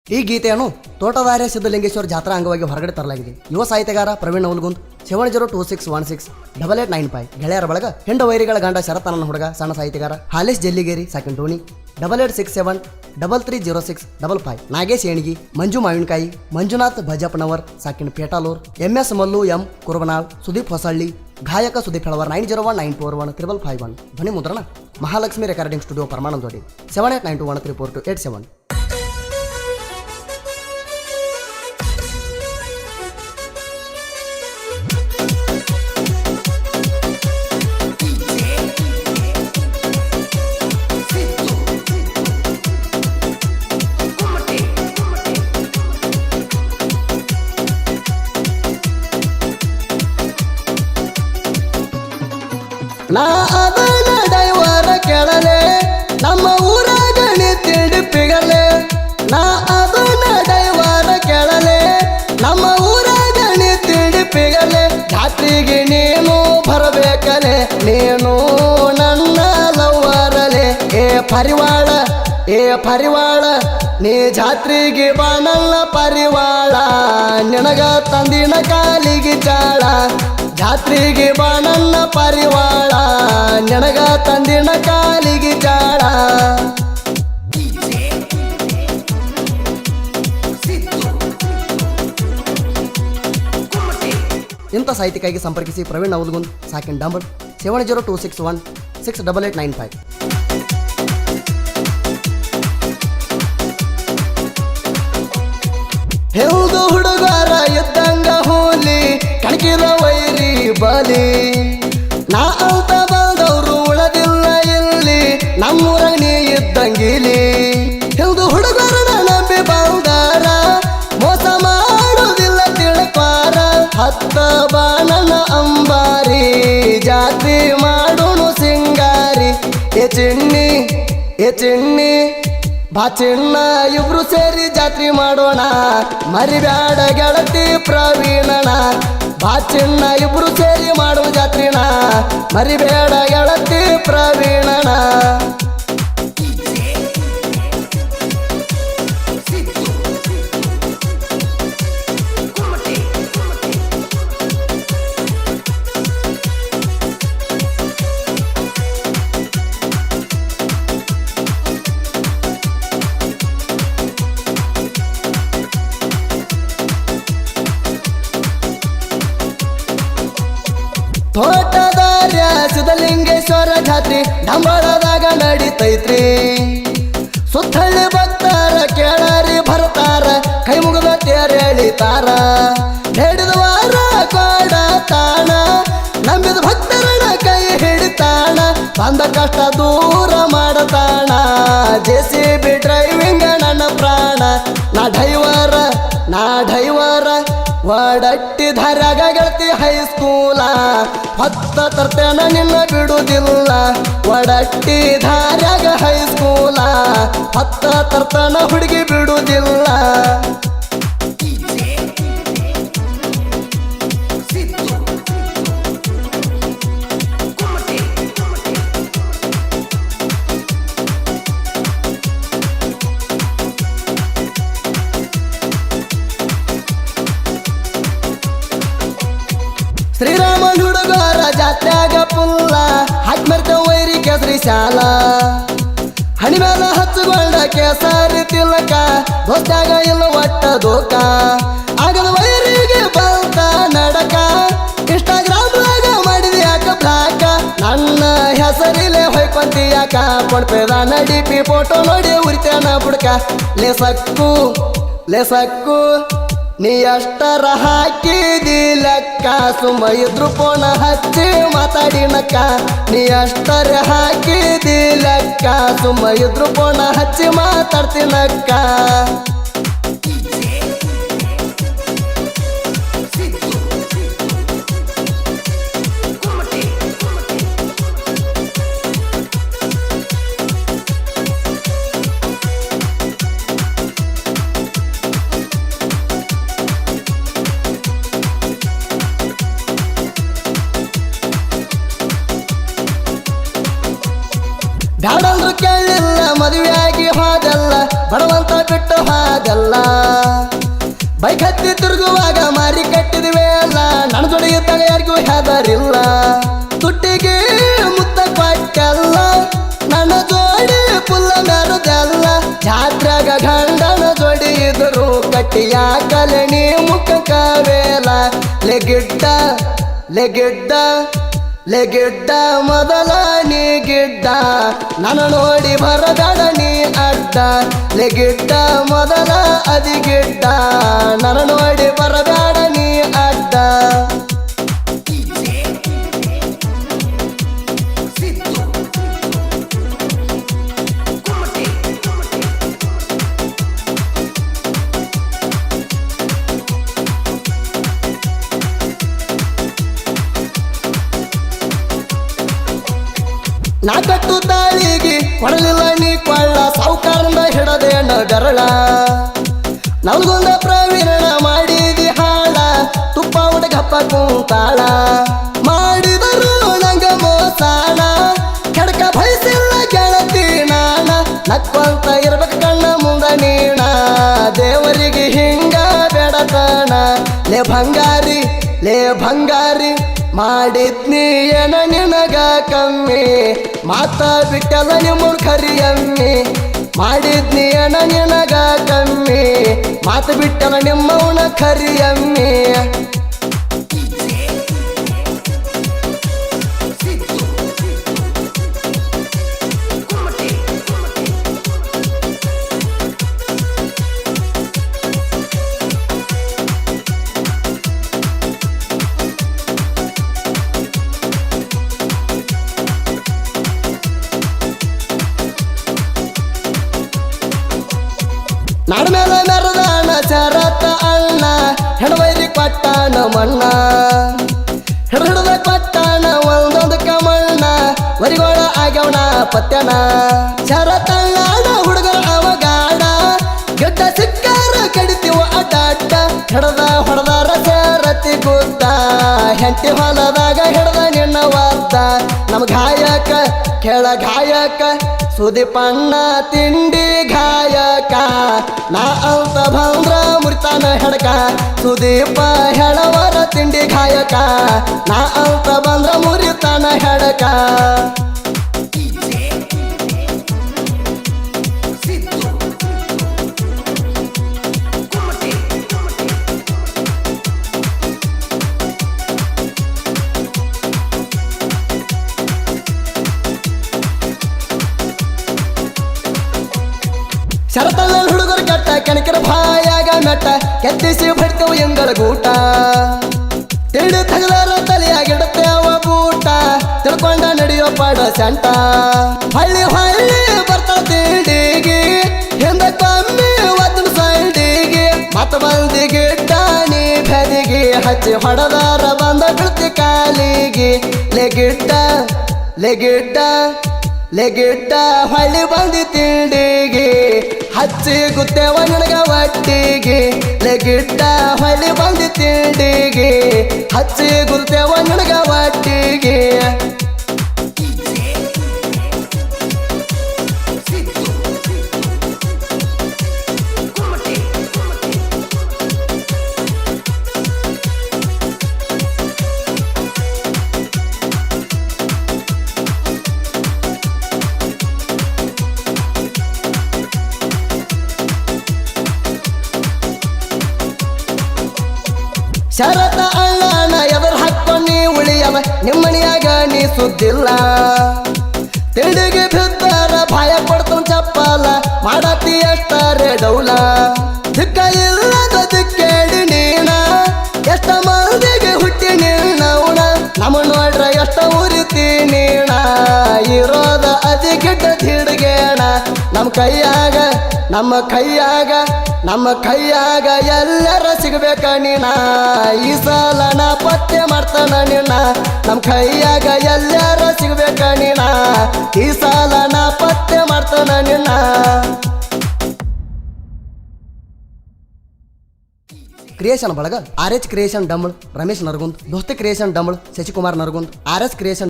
ಈ ಗೀತೆಯನ್ನು ತೋಟದಾರ್ಯ ಸಿದ್ಧಲಿಂಗೇಶ್ವರ ಜಾತ್ರಾ ಅಂಗವಾಗಿ ಹೊರಗಡೆ ತರಲಾಗಿದೆ. ಯುವ ಸಾಹಿತ್ಯಗಾರ ಪ್ರವೀಣ್ ನವಲ್ಗುಂದ್ 7026168895 ಗೆಳೆಯರ ಬಳಗ ಹೆಂಡ ವೈರಿಗಳ ಗಂಡ ಶರತನನ್ನ ಹುಡುಗ ಸಣ್ಣ ಸಾಹಿತ್ಯಗಾರ ಹಾಲೇಶ್ ಜಲ್ಲಿಗೇರಿ ಸಾಕಿನ್ ಟೋನಿ 8867330655 ನಾಗೇಶ್ ಏಣಿಗಿ ಮಂಜು ಮಾವಿನಕಾಯಿ ಮಂಜುನಾಥ್ ಭಜಪ್ಪನವರ್ ಸಾಕಿನ್ ಪೇಟಾಲೂರ್ MS ಮಲ್ಲು ಎಂ ಕುರುಬನಾಳ್ ಸುದೀಪ್ ಹೊಸಳ್ಳಿ ಗಾಯಕ ಸುದೀಪ್ ಹೆಳವರ್ 9019415551 ಧ್ವನಿ ಮುದ್ರಣ ಮಹಾಲಕ್ಷ್ಮಿ ರೆಕಾರ್ಡಿಂಗ್ ಸ್ಟುಡಿಯೋ ಪರಮಾನಂದವಾಡಿ 7892134287. ನಾ ಅದನ ಡೈವರ ಕೆಳಲೆ ನಮ್ಮ ಊರಾಗ ನಿಂತಿಡಿ ಪಿಗಲೆ. ನಾ ಅದನ ಡೈವರ ಕೆಳಲೆ ನಮ್ಮ ಊರಾಗ ನಿಂತಿಡಿ ಪಿಗಲೆ. ಜಾತ್ರೆಗೆ ನೀನು ಬರಬೇಕಲೆ ನೀನು ನನ್ನ ಲವ್ವರಲೆ. ಏ ಪರಿವಾಳ ನೀ ಜಾತ್ರೆಗೆ ಬಾಣಲ್ಲ ಪರಿವಾಳ ನಿನಗ ತಂದಿನ ಕಾಲಿಗೆ ಚಾಳ. ಜಾತ್ರೆಗೆ ಬಾಣನ್ನ ಪರಿವಾಳ ನಿನಗ ತಂದಿನ ಕಾಲಿಗೆ ಚಾಳ. ಇಂಥ ಸಾಹಿತ್ಯಕ್ಕಾಗಿ ಸಂಪರ್ಕಿಸಿ ಪ್ರವೀಣ್ ನವಲ್ಗುಂದ್ ಸಾಕಿನ್ ಡಂಬಲ್ 7026168895. ಹೆಲ್ದು ಹುಡುಗರ ಇದ್ದಂಗ ಹೋಲಿ ಕಣಕಿರ ವೈರಿ ಬಲಿ. ನಾ ಅಂತ ಬಂದವರು ಉಳದಿಲ್ಲ ಇಲ್ಲಿ ನಮ್ಮೂರಾಗ ನೀ ಇದ್ದಂಗಿಲಿ. ಹೆಲ್ದು ಹುಡುಗರ ನಂಬಿ ಬಂದಾರ ಮೋಸ ಮಾಡೋದಿಲ್ಲ ತಿಳ್ಪಾರ. ಹತ್ತ ಬಾಣನ ಅಂಬಾರಿ ಜಾತ್ರೆ ಮಾಡೋನು ಸಿಂಗಾರಿ. ಏ ಚಿಣ್ಣಿ ಬಾ ಚಿನ್ನ ಇಬ್ರು ಸೇರಿ ಜಾತ್ರೆ ಮಾಡೋಣ ಮರಿಬ್ಯಾಡ ಗೆಳತಿ ಪ್ರವೀಣನ. ಬಾ ಚಿನ್ನ ಇಬ್ರು ಸೇರಿ ಮಾಡುವ ಜಾತ್ರೆನ ಮರಿಬೇಡ ಗೆಳತಿ ಪ್ರವೀಣನ. ತೋಟದಾರ್ಯ ಸಿದ್ಧಲಿಂಗೇಶ್ವರ ಜಾತ್ರೆ ಡಂಬಳದಾಗ ನಡಿತೈತ್ರಿ. ಸುತ್ತಳ್ಳಿ ಭಕ್ತರ ಕೇಳಾರಿ ಬರ್ತಾರ ಕೈ ಮುಗಿದ ತೇರು ಎಳಿತಾರ. ಹಿಡಿದ ವಾರ ಕೊಡತಾಣ ನಂಬಿದ ಭಕ್ತರನ ಕೈ ಹಿಡಿತಾಣ. ಬಂದ ಕಷ್ಟ ದೂರ ಮಾಡತಾಣ JCB ಡ್ರೈವಿಂಗ್ ನನ್ನ ಪ್ರಾಣ. ನಾ ಡ್ರೈವರ ಒಡಟ್ಟಿ ಧಾರ್ಯಾಗ ಗೆಳತಿ ಹೈಸ್ಕೂಲ. ಹೊತ್ತ ತರ್ತೇನ ನಿನ್ನ ಬಿಡುವುದಿಲ್ಲ ಒಡಟ್ಟಿ ಧಾರ್ಯಾಗ ಹೈಸ್ಕೂಲ. ಹೊತ್ತ ತರ್ತನ ಹುಡುಗಿ ಬಿಡುವುದಿಲ್ಲ. ಶ್ರೀರಾಮನ್ ಹುಡುಗರ ಜಾತ್ರ್ಯಾಗ ಪುಲ್ಲ ಹಾಕಿ ಮರ್ತೇವ ವೈರಿ ಕೇಸರಿ ಶಾಲ. ಹಣಿ ಮೇಲ ಹಚ್ಚಗೊಂಡ ಕೇಸರಿ ತಿಲಕ ದೋಸ್ತ್ಯಾಗ ಇಲ್ಲ ಒಟ್ಟ ದೋಕ. ಆಗದ ವೈರಿಗೆ ಬಂತ ನಡಕ ಇನ್ಸ್ಟಾಗ್ರಾಮ್ದಾಗ ಮಾಡಿದ ಯಾಕ ಬ್ಲಾಕ. ನನ್ನ ಹೆಸರಿಲೆ ಹೊಯ್ಕೊಂತಿ ಯಾಕ ಕೊಡ್ಪೇದ ನಡಿಪಿ ಫೋಟೋ ನೋಡಿ ಉರಿತೇನ ಬುಡ್ಕ. ಲೇಸಕ್ಕು ನೀ ಅಷ್ಟರ ಹಾಕಿದಿ ಲೆಕ್ಕ ಸುಮ್ಮ ಇದ್ರು ಫೋನ ಹಚ್ಚಿ ಮಾತಾಡಿನಕ್ಕ. ನೀ ಅಷ್ಟರ ಹಾಕಿದಿ ಲೆಕ್ಕ ಸುಮ್ಮ ಇದ್ರು ಫೋನ ಹಚ್ಚಿ ಮಾತಾಡ್ತೀನಕ್ಕ. ಬ್ಯಾಡಂದ್ರು ಕೇಳಿಲ್ಲ ಮದುವೆಯಾಗಿ ಹೋದಲ್ಲ ಬಡವಂತ ಬಿಟ್ಟು ಹಾದಲ್ಲ ಬೈಕ್ ಹತ್ತಿ ತಿರುಗುವಾಗ ಮಾರಿ ಕಟ್ಟಿದ್ವಿ ಅಲ್ಲ ನನ್ನ ಜೋಡಿ ಇದ್ದಾಗ ಯಾರಿಗೂ ಹೆದರಿಲ್ಲ ತುಟ್ಟಿಗೆ ಮುತ್ತ ಕೊಟ್ಟಲ್ಲ ನನ್ನ ಜೋಡಿ ಪುಲ್ಲ ಮೆರದಲ್ಲ ಜಾತ್ರೆಗ ಗಂಡನ ಜೋಡಿ ಇದ್ರು ಕಟ್ಟಿಯ ಕಲನಿ ಮುಖ ಕಾವೇಲ ಲೆಗಿಡ್ಡ ಲೆಗಿಡ್ಡ ಲೆಗಿಡ್ಡ ಮೊದಲ ನೀ ಗಿಡ್ಡ ನನ್ನ ನೋಡಿ ಬರಬೇಡ ನೀ ಅಡ್ಡ ಲೆಗಿಡ್ಡ ಮೊದಲ ಅದಿಗಿಡ್ಡ ನನ್ನ ನೋಡಿ ಬರಬೇಡ ನೀ ಅಡ್ಡ ನಾ ಕಟ್ಟು ತಾಳಿಗೆ ಕೊಡಲಿಲ್ಲ ನೀ ಕೊಳ್ಳ ಸಾವುಕಾರನ ಹಿಡದೇನ ಗರಳ ನಲ್ಗೊಂದ ಪ್ರವೀಣ ಮಾಡಿದಿ ಹಾಳ ತುಪ್ಪ ಹುಡುಗಪ್ಪ ಕೂತಾಳ ಮಾಡಿದರು ನಂಗ ಮೋಸಾಣ ಕೆಡಕ ಬಯಸಿಲ್ಲ ಗೆಳತಿ ನಾಣ ನಕ್ಕೊಂತ ಇರ್ಬೇಕು ಕಣ್ಣ ಮುಂದ ನೀಣ ದೇವರಿಗೆ ಹಿಂಗ ಬೇಡತನ ಲೇ ಬಂಗಾರಿ ಲೇ ಬಂಗಾರಿ ಮಾಡಿದ್ನಿ ಏನ ನಿನಗ ಕಮ್ಮಿ ಮಾತ ಬಿಟ್ಟಲ್ಲ ನಿಮ್ಮ ಖರಿಯಮ್ಮಿ ಮಾಡಿದ್ನಿ ಏನ ನಿನಗ ಕಮ್ಮಿ ಮಾತು ಬಿಟ್ಟಲ್ಲ ನಿಮ್ಮವನ ಖರಿಯಮ್ಮಿ ನಾಡ ಮೇಲೆ ಮೆರದಾನ ಚರತ ಅಣ್ಣ ಹೆಣವೈರಿ ಕೊಟ್ಟಾನ ಮಣ್ಣ ಹಿಡಿದ ಕೊಟ್ಟಾನ ಒಂದೊಂದು ಕಮಣ್ಣ ವರಿಗೋಳ ಆಗ್ಯವನ ಪತ್ಯನ ಚರತಣ್ಣ ಹುಡುಗರ ಅವಗಾಡ ಗಡ್ಡ ಸಿಕ್ಕಾರ ಕಡಿತೀವ ಅಡ್ಡ ಹಿಡದ ಹೊಡೆದಾರ ಚರತಿ ಗುದ್ದ ಹೆಂಟಿ ಹೊಲದಾಗ ಹಿಡ್ದ ನಿನ್ನ ವಾದ ನಮ್ ಗಾಯಕ ಕೆಳ ಗಾಯಕ ಸುದೀಪಣ್ಣ ತಿಂಡಿ ಗಾಯಕ ನಾ ಅಂತ ಬಂದ್ರ ಮುರಿತಾನ ಹೆಡಕ ಸುದೀಪ ಹೆಳವರ ತಿಂಡಿ ಗಾಯಕ ನಾ ಅಂತ ಬಂದ್ರ ಮುರಿತಾನ ಹೆಡಕ ಶರತಲ್ಲ ಹುಡುಗರು ಕಟ್ಟ ಕಣಕರ ಬಾಯಾಗ ಮೆಟ್ಟ ಕೆತ್ತಿಸಿ ಬಡ್ತೇವು ಎಂಗಳ ಗೂಟ ತಿಳಿ ತಗದಾರ ತಲೆಯಾಗಿಡುತ್ತೇವ ಬೂಟ ತಿಳ್ಕೊಂಡ ನಡೆಯೋ ಪಾಡ ಸೆಂಟ ಹಳ್ಳಿ ಹಳ್ಳಿ ಬರ್ತಾವ ತಿಂಡಿಗೆ ಹಿಂದ ಕಮ್ಮಿ ಒತ್ತನ ಸೈಡಿಗೆ ಮತ್ತ ಮಂದಿಗೆ ಟಾಣಿ ಬೆದಿಗೆ ಹಚ್ಚಿ ಹೊಡೆದಾರ ಬಂದ ಬಿಡ್ತಿ ಕಾಲಿಗೆ ಲೆಗಿಡ್ಡ ಲೆಗಿಡ್ಡ ಲೆಗಿಡ್ಡ ಹೊಳ್ಳಿ ಬಂದಿ ತಿಂಡಿಗೆ ಹಚ್ಚಿ ಗುತ್ತೇವ ನಿನಗ ಒಟ್ಟಿಗೆ ಲೆಗಿಡ್ಡ ಹೊಳ್ಳಿ ಬಂದಿ ತಿಂಡಿಗೆ ಹಚ್ಚಿ ಗುತ್ತೇವ ನಿನಗ ಒಟ್ಟಿಗೆ ಶರತ ಅಣ್ಣನ ಎದುರು ಹಾಕ್ಕೊಂಡಿ ಉಳಿಯವ ನಿಮ್ಮನಿಯಾಗ ನೀ ಸುದ್ದಿಲ್ಲ ತಿಂಡಿಗೆ ಬಿದ್ದಾರ ಭಯ ಕೊಡ್ತು ಚಪ್ಪಲ ಮಾಡತಿ ಎಷ್ಟಾರೆ ಡೌಲ ದಿಕ್ಕ ಇಲ್ಲದ ದಿಕ್ಕೇಳಿ ನೀಣ ಎಷ್ಟ ಮಂದಿಗೆ ಹುಟ್ಟಿ ನೀನವಣ ನಮ್ಮ ನೋಡ್ರ ಎಷ್ಟ ಉರಿತಿ ನೀಣ ಇರೋದ ಅದಿ ಗಿಡ್ಡ ಹಿಡ್ಗೇಣ ನಮ್ಮ ಕೈಯಾಗ ನಮ್ಮ ಕೈಯಾಗ ಎಲ್ಲರ ಸಿಗಬೇಕ ನೀನ ಈ ಸಲ ನಾ ಪತ್ತೆ ಮಾಡ್ತಾನ ನೀನ ನಮ್ಮ ಕೈಯಾಗ ಎಲ್ಲರ ಸಿಗಬೇಕ ನೀನ ಈ ಸಲ ನಾ ಪತ್ತೆ ಮಾಡ್ತಾನ ನೀನ ಕ್ರಿಯೇಷನ್ ಬಳಗ RH ಕ್ರಿಯೇಷನ್ ಡಂಬಳ ರಮೇಶ್ ನರಗುಂದ್ ದೋಸ್ತಿ creation Dambal Shashikumar Nargund RS creation